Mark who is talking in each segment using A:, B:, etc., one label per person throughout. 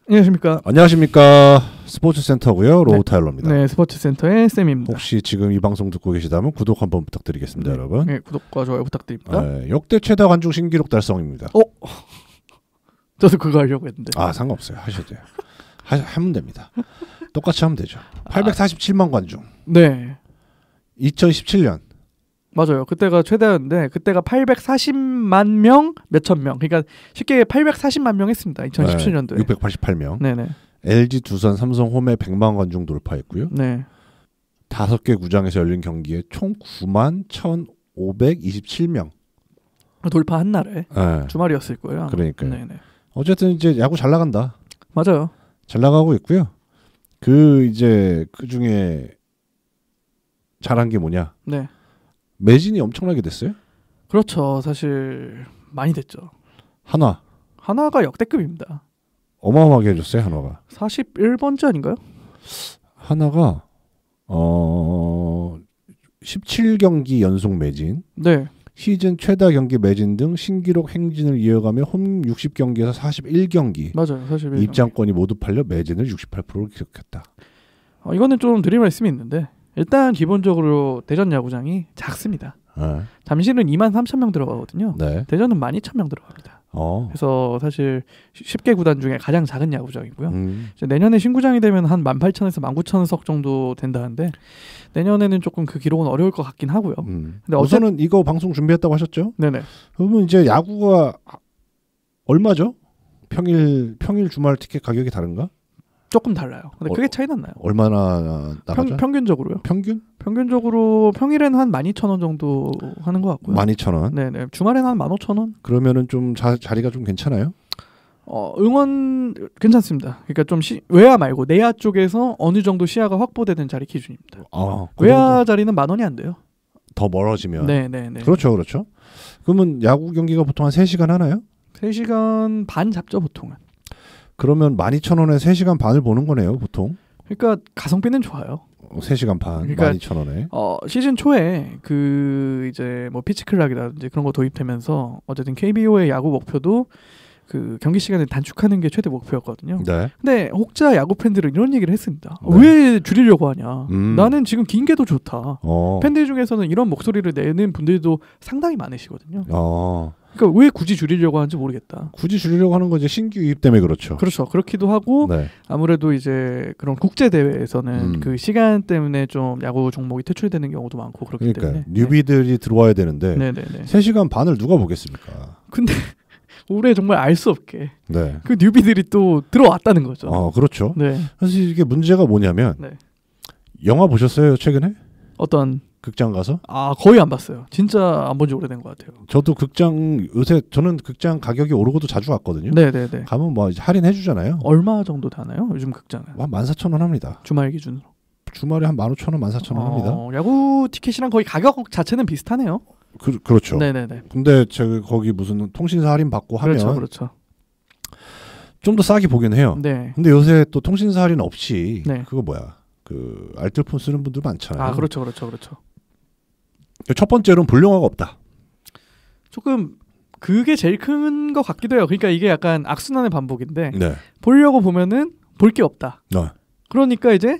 A: 안녕하십니까.
B: 안녕하십니까. 스포츠센터고요. 로우 타일러입니다.
A: 네, 스포츠센터의 쌤입니다.
B: 혹시 지금 이 방송 듣고 계시다면 구독 한번 부탁드리겠습니다, 여러분.
A: 네, 구독과 좋아요 부탁드립니다.
B: 네, 역대 최다 관중 신기록 달성입니다.
A: 저도 그거 하려고 했는데.
B: 아, 상관없어요. 하셔도 돼요. 하면 됩니다. 똑같이 하면 되죠. 847만 관중.
A: 네.
B: 2017년.
A: 맞아요. 그때가 최대였는데 그때가 840만 명 몇천 명. 그러니까 쉽게 840만 명 했습니다. 2017년도에.
B: 네, 688명.
A: 네네.
B: LG, 두산, 삼성 홈에 100만 관중 돌파했고요.
A: 네.
B: 5개 구장에서 열린 경기에 총 9만 1,527명.
A: 돌파한 날에
B: 네.
A: 주말이었을 거예요.
B: 그러니까요.
A: 네네.
B: 어쨌든 이제 야구 잘 나간다.
A: 맞아요.
B: 잘 나가고 있고요. 그 중에 잘한 게 뭐냐?
A: 네.
B: 매진이 엄청나게 됐어요.
A: 그렇죠. 사실 많이 됐죠.
B: 하나가
A: 역대급입니다.
B: 어마어마하게 해줬어요. 하나가
A: 41번째 아닌가요?
B: 하나가 17경기 연속 매진,
A: 네.
B: 시즌 최다 경기 매진 등 신기록 행진을 이어가며 홈 60경기에서 41경기
A: 맞아요. 41경기.
B: 입장권이 모두 팔려 매진을 68%를 기록했다.
A: 이거는 좀 드릴 말씀이 있는데 일단 기본적으로 대전 야구장이 작습니다.
B: 네.
A: 잠실은 23,000명 들어가거든요.
B: 네.
A: 대전은 12,000명 들어갑니다. 그래서 사실 10개 구단 중에 가장 작은 야구장이고요. 이제 내년에 신구장이 되면 한 18,000에서 19,000석 정도 된다는데 내년에는 조금 그 기록은 어려울 것 같긴 하고요.
B: 근데 우선은 이거 방송 준비했다고 하셨죠?
A: 네네.
B: 그러면 이제 야구가 얼마죠? 평일 주말 티켓 가격이 다른가?
A: 조금 달라요. 근데 크게 차이 났나요?
B: 얼마나 나가죠?
A: 평균적으로요? 평균적으로 평일에는 한 12,000원 정도 하는 것 같고요.
B: 12,000원?
A: 네네. 주말에는 한 15,000원?
B: 그러면은 좀 자리가 좀 괜찮아요?
A: 응원 괜찮습니다. 그러니까 좀 외야 말고 내야 쪽에서 어느 정도 시야가 확보되는 자리 기준입니다. 외야 자리는 10,000원이 안 돼요.
B: 더 멀어지면?
A: 네네네.
B: 그렇죠. 그러면 야구 경기가 보통 한 3시간 하나요?
A: 3시간 반 잡죠, 보통은.
B: 그러면 12,000원에 3시간 반을 보는 거네요, 보통.
A: 그러니까 가성비는 좋아요.
B: 3시간 반,
A: 그러니까
B: 12,000원에.
A: 시즌 초에 이제 뭐 피치클락이라든지 그런 거 도입되면서 어쨌든 KBO의 야구 목표도 그 경기 시간을 단축하는 게 최대 목표였거든요.
B: 네.
A: 근데 혹자 야구 팬들은 이런 얘기를 했습니다.
B: 네.
A: 왜 줄이려고 하냐? 나는 지금 긴 게 더 좋다. 팬들 중에서는 이런 목소리를 내는 분들도 상당히 많으시거든요. 그러니까 왜 굳이 줄이려고 하는지 모르겠다.
B: 굳이 줄이려고 하는 건 이제 신규 유입 때문에 그렇죠.
A: 그렇죠. 그렇기도 하고
B: 네.
A: 아무래도 이제 그런 국제 대회에서는 그 시간 때문에 좀 야구 종목이 퇴출되는 경우도 많고 그렇기 때문에
B: 뉴비들이 들어와야 되는데
A: 네네네.
B: 3시간 반을 누가 보겠습니까?
A: 근데 올해 정말 알 수 없게
B: 네.
A: 그 뉴비들이 또 들어왔다는 거죠.
B: 그렇죠.
A: 네.
B: 사실 이게 문제가 뭐냐면
A: 네.
B: 영화 보셨어요 최근에?
A: 어떤
B: 극장 가서?
A: 거의 안 봤어요. 진짜 안 본 지 오래된 것 같아요.
B: 저도 요새 저는 극장 가격이 오르고도 자주 갔거든요.
A: 네네네.
B: 가면 뭐 할인해 주잖아요.
A: 얼마 정도 되나요? 요즘 극장은?
B: 한 14,000원 합니다.
A: 주말 기준으로.
B: 주말에 한 15,000원, 14,000원 합니다.
A: 야구 티켓이랑 거의 가격 자체는 비슷하네요.
B: 그렇죠.
A: 네네네.
B: 근데 제가 거기 무슨 통신사 할인 받고 하면
A: 그렇죠.
B: 좀 더 싸게 보긴 해요.
A: 네.
B: 근데 요새 또 통신사 할인 없이
A: 네.
B: 그거 뭐야? 그 알뜰폰 쓰는 분들 많잖아요.
A: 그렇죠.
B: 첫 번째로는 볼 영화가 없다.
A: 조금 그게 제일 큰 것 같기도 해요. 그러니까 이게 약간 악순환의 반복인데
B: 네.
A: 보려고 보면은 볼 게 없다.
B: 네.
A: 그러니까 이제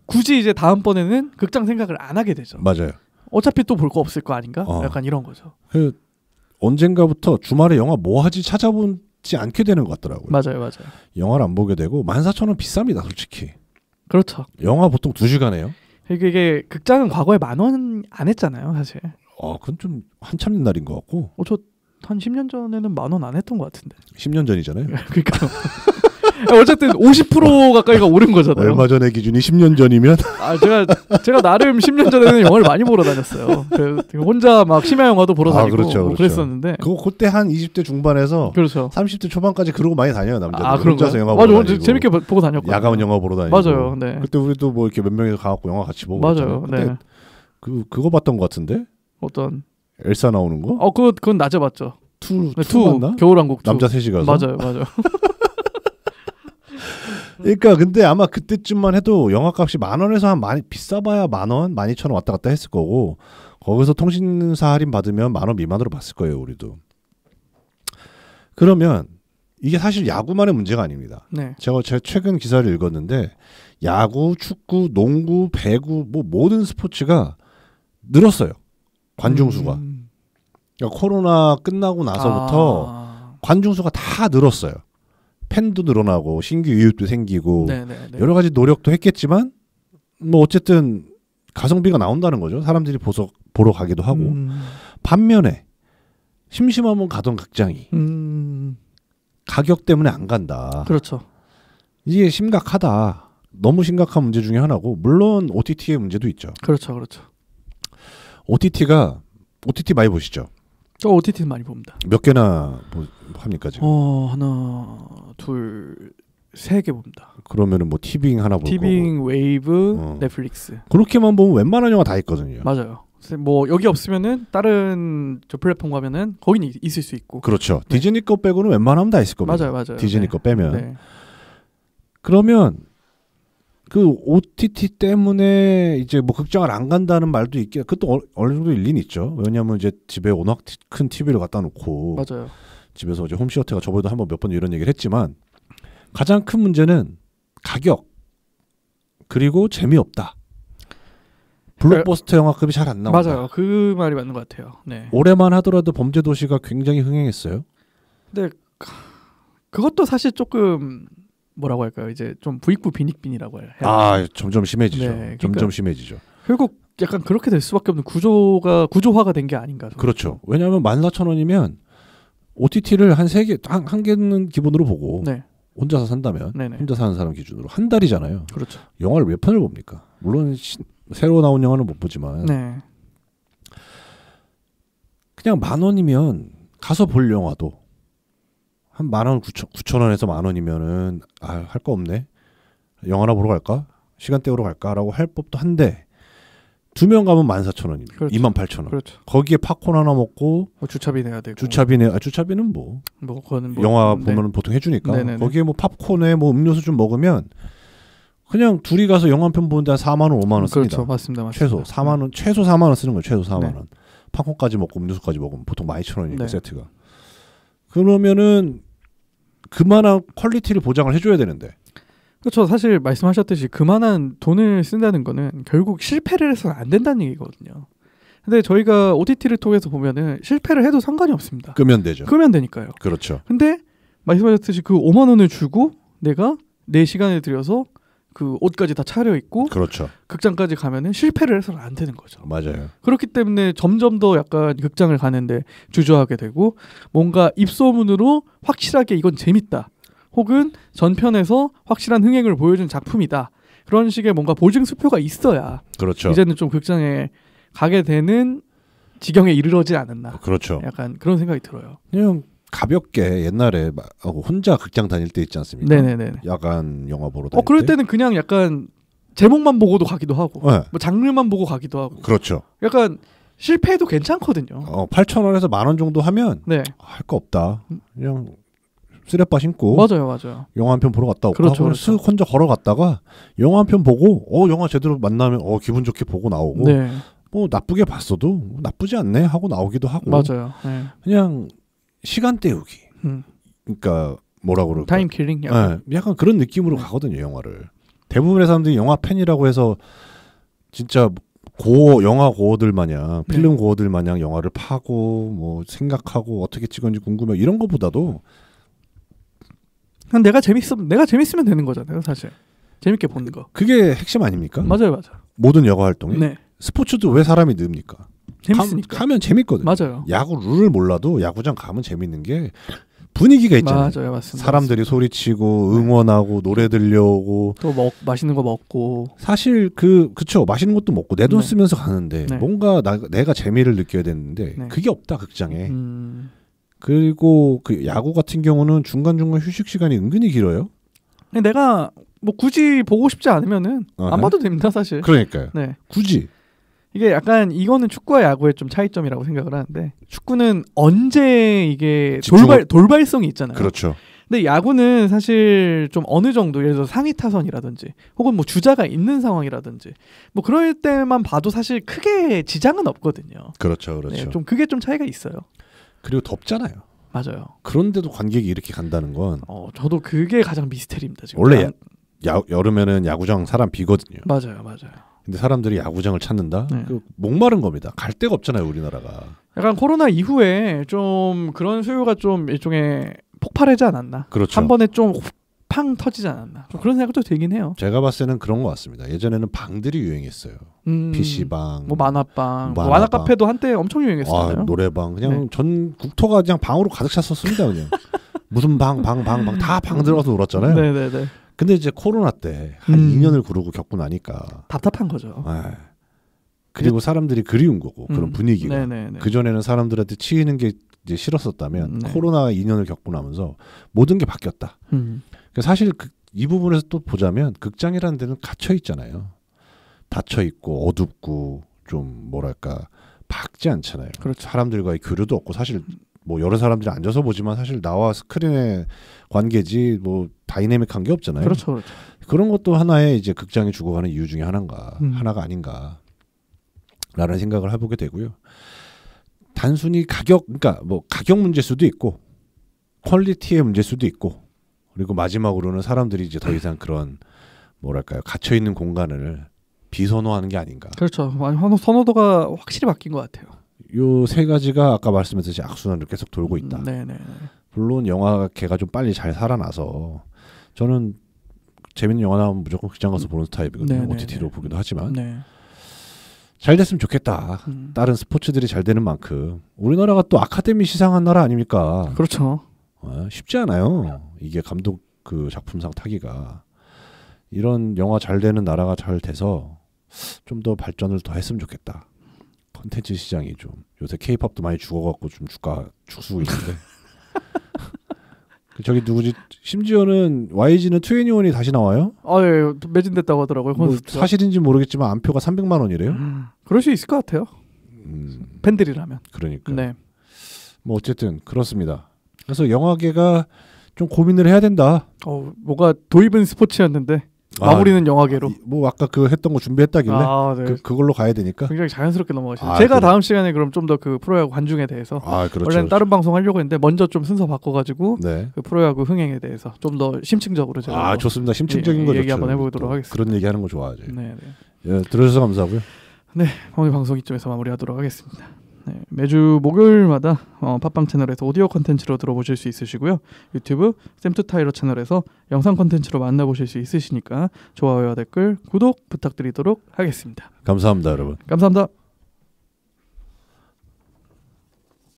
A: 굳이 이제 다음번에는 극장 생각을 안 하게 되죠.
B: 맞아요.
A: 어차피 또 볼 거 없을 거 아닌가? 약간 이런 거죠.
B: 언젠가부터 주말에 영화 뭐 하지 찾아보지 않게 되는 것 같더라고요.
A: 맞아요.
B: 영화를 안 보게 되고 14,000원 비쌉니다, 솔직히.
A: 그렇죠.
B: 영화 보통 2시간이에요.
A: 이게 극장은 과거에 10,000원 안 했잖아요, 사실.
B: 그건 좀 한참 옛날인 것 같고.
A: 저 한 10년 전에는 10,000원 안 했던 것 같은데.
B: 10년 전이잖아요.
A: 그러니까 어쨌든 50% 가까이가 오른 거잖아요.
B: 얼마 전의 기준이 10년 전이면
A: 제가 나름 10년 전에는 영화를 많이 보러 다녔어요. 혼자 막 심야 영화도 보러 다니고
B: 그렇죠.
A: 그랬었는데.
B: 그때 한 20대 중반에서
A: 그렇죠.
B: 30대 초반까지 그러고 많이 다녀요, 남자들.
A: 그런가요?
B: 혼자서 영화 보러 다니고.
A: 재밌게 보고 다녔거든요.
B: 야간 영화 보러 다니고.
A: 맞아요. 네.
B: 그때 우리도 뭐 이렇게 몇 명이서 가갖고 영화 같이 보고.
A: 맞아요. 네.
B: 그거 봤던 것 같은데?
A: 어떤?
B: 엘사 나오는 거?
A: 그건 낮에 봤죠.
B: 2 맞나?
A: 겨울왕국 2.
B: 남자 셋이 가서.
A: 맞아요.
B: 그러니까 근데 아마 그때쯤만 해도 영화값이 10,000원에서 비싸봐야 10,000원, 12,000원 왔다 갔다 했을 거고 거기서 통신사 할인 받으면 10,000원 미만으로 봤을 거예요, 우리도. 그러면 이게 사실 야구만의 문제가 아닙니다.
A: 네.
B: 제가 최근 기사를 읽었는데 야구, 축구, 농구, 배구 뭐 모든 스포츠가 늘었어요. 관중 수가. 그러니까 코로나 끝나고 나서부터 관중 수가 다 늘었어요. 팬도 늘어나고 신규 이웃도 생기고
A: 네네네.
B: 여러 가지 노력도 했겠지만 뭐 어쨌든 가성비가 나온다는 거죠. 사람들이 보러 가기도 하고. 반면에 심심하면 가던 극장이 가격 때문에 안 간다.
A: 그렇죠.
B: 이게 심각하다. 너무 심각한 문제 중에 하나고 물론 OTT의 문제도 있죠.
A: 그렇죠. 그렇죠.
B: OTT 많이 보시죠?
A: 저 OTT 많이 봅니다.
B: 몇 개나 합니까 지금?
A: 하나, 둘, 3개 봅니다.
B: 그러면은 뭐 티빙 하나 보고
A: 티빙, 웨이브, 넷플릭스.
B: 그렇게만 보면 웬만한 영화 다 있거든요.
A: 맞아요. 뭐 여기 없으면은 다른 저 플랫폼 가면은 거기는 있을 수 있고.
B: 그렇죠. 네. 디즈니 거 빼고는 웬만하면 다 있을 겁니다.
A: 맞아요.
B: 디즈니
A: 네.
B: 거 빼면.
A: 네.
B: 그러면 그 OTT 때문에 이제 뭐 극장을 안 간다는 말도 있게 그것도 어느 정도 일리는 있죠. 왜냐하면 이제 집에 워낙 큰 TV를 갖다 놓고
A: 맞아요. 집에서
B: 이제 홈시어터가 저번에도 한번 몇 번 이런 얘기를 했지만 가장 큰 문제는 가격 그리고 재미없다. 블록버스터 영화급이 잘 안 나온다.
A: 맞아요. 그 말이 맞는 것 같아요. 네.
B: 올해만 하더라도 범죄도시가 굉장히 흥행했어요.
A: 근데 그것도 사실 조금 뭐라고 할까요? 이제 좀 부익부 빈익빈이라고 해야
B: 아, 점점 심해지죠.
A: 네, 그러니까
B: 점점 심해지죠.
A: 결국 약간 그렇게 될 수밖에 없는 구조화가 된 게 아닌가.
B: 그렇죠. 왜냐하면 14,000원이면 OTT를 한 3개, 한 개는 기본으로 보고
A: 네.
B: 혼자서 산다면
A: 네네.
B: 혼자 사는 사람 기준으로 한 달이잖아요.
A: 그렇죠.
B: 영화를 몇 편을 봅니까? 물론 새로 나온 영화는 못 보지만
A: 네.
B: 그냥 10,000원이면 가서 볼 영화도 한 10,000원, 9,000원에서 10,000원이면은 할 거 없네. 영화나 보러 갈까? 시간 때우러 갈까라고 할 법도 한데 2명 가면 14,000원입니다.
A: 그렇죠.
B: 28,000원.
A: 그렇죠.
B: 거기에 팝콘 하나 먹고
A: 주차비 내야 되고.
B: 주차비는 뭐
A: 그거는
B: 영화 보면은 보통 해주니까
A: 네네네.
B: 거기에 뭐 팝콘에 뭐 음료수 좀 먹으면 그냥 둘이 가서 영화 한 편 보는데 한 4만 원, 5만 원 씁니다.
A: 그렇죠, 맞습니다.
B: 최소 4만 원, 최소 4만 원 쓰는 거예요. 최소 4만
A: 네.
B: 원. 팝콘까지 먹고 음료수까지 먹으면 보통 12,000원이니까
A: 네.
B: 세트가. 그러면은 그만한 퀄리티를 보장을 해줘야 되는데.
A: 그렇죠. 사실 말씀하셨듯이 그만한 돈을 쓴다는 거는 결국 실패를 해서는 안 된다는 얘기거든요. 근데 저희가 OTT를 통해서 보면은 실패를 해도 상관이 없습니다.
B: 끄면 되죠.
A: 끄면 되니까요.
B: 그렇죠.
A: 근데 말씀하셨듯이 그 5만 원을 주고 내가 내 시간을 들여서 그 옷까지 다 차려입고
B: 그렇죠.
A: 극장까지 가면은 실패를 해서는 안 되는 거죠.
B: 맞아요.
A: 그렇기 때문에 점점 더 약간 극장을 가는데 주저하게 되고 뭔가 입소문으로 확실하게 이건 재밌다. 혹은 전편에서 확실한 흥행을 보여준 작품이다. 그런 식의 뭔가 보증 수표가 있어야
B: 그렇죠.
A: 이제는 좀 극장에 가게 되는 지경에 이르러지 않았나.
B: 그렇죠.
A: 약간 그런 생각이 들어요.
B: 그냥 가볍게 옛날에 혼자 극장 다닐 때 있지 않습니까?
A: 네네네.
B: 야간 영화 보러 다닐
A: 그럴 때는 그냥 약간 제목만 보고도 가기도 하고
B: 네.
A: 뭐 장르만 보고 가기도 하고
B: 그렇죠.
A: 약간 실패해도 괜찮거든요.
B: 8,000원에서 10,000원 정도 하면
A: 네.
B: 할 거 없다. 그냥 쓰레빠 신고
A: 맞아요.
B: 영화 한 편 보러 갔다 올까?
A: 그렇죠.
B: 쓱 혼자 걸어갔다가 영화 한 편 보고 영화 제대로 만나면 기분 좋게 보고 나오고
A: 네.
B: 뭐 나쁘게 봤어도 나쁘지 않네 하고 나오기도 하고
A: 맞아요. 네.
B: 그냥 시간 때우기. 그러니까 뭐라 그럴까?
A: 타임 킬링.
B: 약간 그런 느낌으로 가거든요 영화를. 대부분의 사람들이 영화 팬이라고 해서 진짜 영화 고어들 마냥 필름 고어들 마냥 영화를 파고 뭐 생각하고 어떻게 찍었는지 궁금해 이런 거보다도
A: 내가 재밌으면 되는 거잖아요, 사실. 재밌게 보는 거.
B: 그게 핵심 아닙니까?
A: 맞아요.
B: 모든 여가 활동이.
A: 네.
B: 스포츠도 왜 사람이 늡니까?
A: 재밌으니까.
B: 가면 재밌거든요.
A: 맞아요.
B: 야구 룰을 몰라도 야구장 가면 재밌는 게 분위기가 있잖아요.
A: 맞아요, 맞습니다.
B: 사람들이 소리치고 응원하고 노래 들려오고
A: 또 맛있는 거 먹고.
B: 사실 그쵸 맛있는 것도 먹고 내 돈 쓰면서 가는데 뭔가 내가 재미를 느껴야 되는데 그게 없다 극장에. 그리고 그 야구 같은 경우는 중간중간 휴식 시간이 은근히 길어요.
A: 내가 뭐 굳이 보고 싶지 않으면은 안 봐도 됩니다, 사실.
B: 그러니까요.
A: 네.
B: 굳이.
A: 이게 약간 이거는 축구와 야구의 좀 차이점이라고 생각을 하는데 축구는 언제 이게 돌발성이 있잖아요.
B: 그렇죠.
A: 근데 야구는 사실 좀 어느 정도 예를 들어 상위 타선이라든지 혹은 뭐 주자가 있는 상황이라든지 뭐 그럴 때만 봐도 사실 크게 지장은 없거든요.
B: 그렇죠.
A: 네, 좀 그게 좀 차이가 있어요.
B: 그리고 덥잖아요.
A: 맞아요.
B: 그런데도 관객이 이렇게 간다는 건
A: 저도 그게 가장 미스테리입니다. 지금.
B: 원래 여름에는 야구장 사람 비거든요.
A: 맞아요.
B: 근데 사람들이 야구장을 찾는다? 네. 그 목마른 겁니다. 갈 데가 없잖아요, 우리나라가.
A: 약간 코로나 이후에 좀 그런 수요가 좀 일종의 폭발하지 않았나?
B: 그렇죠.
A: 한 번에 좀 팡 터지지 않았나? 좀 그런 생각도 들긴 해요.
B: 제가 봤을 때는 그런 것 같습니다. 예전에는 방들이 유행했어요. PC방,
A: 뭐 만화방, 만화 카페도 한때 엄청 유행했었잖아요.
B: 노래방, 그냥 전 국토가 그냥 방으로 가득 찼었습니다. 그냥 무슨 방 다 방 들어가서 놀았잖아요.
A: 네네네.
B: 근데 이제 코로나 때 한 2년을 그러고 겪고 나니까
A: 답답한 거죠.
B: 그리고 사람들이 그리운 거고 그런 분위기가. 그 전에는 사람들한테 치이는 게 이제 싫었었다면 코로나 2년을 겪고 나면서 모든 게 바뀌었다. 사실 이 부분에서 또 보자면 극장이라는 데는 갇혀 있잖아요. 닫혀 있고 어둡고 좀 뭐랄까 밝지 않잖아요.
A: 그렇죠.
B: 사람들과의 교류도 없고 사실 뭐 여러 사람들이 앉아서 보지만 사실 나와 스크린의 관계지 뭐 다이내믹한 게 없잖아요.
A: 그렇죠.
B: 그런 것도 하나의 이제 극장이 죽어가는 이유 중에 하나가 아닌가라는 생각을 해보게 되고요. 단순히 그러니까 뭐 가격 문제일 수도 있고 퀄리티의 문제일 수도 있고 그리고 마지막으로는 사람들이 이제 더 이상 그런 뭐랄까요 갇혀 있는 공간을 비선호하는 게 아닌가.
A: 그렇죠. 선호도가 확실히 바뀐 것 같아요.
B: 요 세 가지가 아까 말씀드렸듯이 악순환으로 계속 돌고 있다.
A: 네네.
B: 물론 영화계가 좀 빨리 잘 살아나서 저는 재밌는 영화 나오면 무조건 극장 가서 보는 스타일이거든요.
A: 네네.
B: OTT로 보기도 하지만 잘 됐으면 좋겠다. 다른 스포츠들이 잘 되는 만큼 우리나라가 또 아카데미 시상한 나라 아닙니까?
A: 그렇죠.
B: 쉽지 않아요. 이게 감독 그 작품상 타기가. 이런 영화 잘 되는 나라가 잘 돼서 좀 더 발전을 더 했으면 좋겠다. 콘텐츠 시장이 좀 요새 K-팝도 많이 죽어갖고 좀 주가 죽수고 있는데 저기 누구지? 심지어는 YG는 2NE1이 다시 나와요?
A: 예, 매진됐다고 하더라고요.
B: 뭐 사실인지 모르겠지만 안표가 300만 원이래요.
A: 그럴 수 있을 것 같아요. 팬들이라면.
B: 그러니까.
A: 네.
B: 뭐 어쨌든 그렇습니다. 그래서 영화계가 좀 고민을 해야 된다.
A: 뭐가 도입은 스포츠였는데 마무리는 영화계로.
B: 뭐 아까 그 했던 거 준비했다길래
A: 네.
B: 그걸로 가야 되니까.
A: 굉장히 자연스럽게 넘어가시죠. 제가 다음 시간에 그럼 좀 더 그 프로야구 관중에 대해서
B: 그렇죠,
A: 원래는 다른 방송 하려고 했는데 먼저 좀 순서 바꿔가지고
B: 네.
A: 그 프로야구 흥행에 대해서 좀 더 심층적으로 제가
B: 좋습니다. 심층적인 거
A: 얘기 한번 해보도록 하겠습니다.
B: 그런 얘기하는 거 좋아하죠.
A: 네.
B: 예, 들어주셔서 감사하고요.
A: 네, 오늘 방송 이쯤에서 마무리하도록 하겠습니다. 네, 매주 목요일마다 팟빵 채널에서 오디오 컨텐츠로 들어보실 수 있으시고요. 유튜브 샘투타이러 채널에서 영상 컨텐츠로 만나보실 수 있으시니까 좋아요와 댓글, 구독 부탁드리도록 하겠습니다.
B: 감사합니다, 여러분.
A: 감사합니다.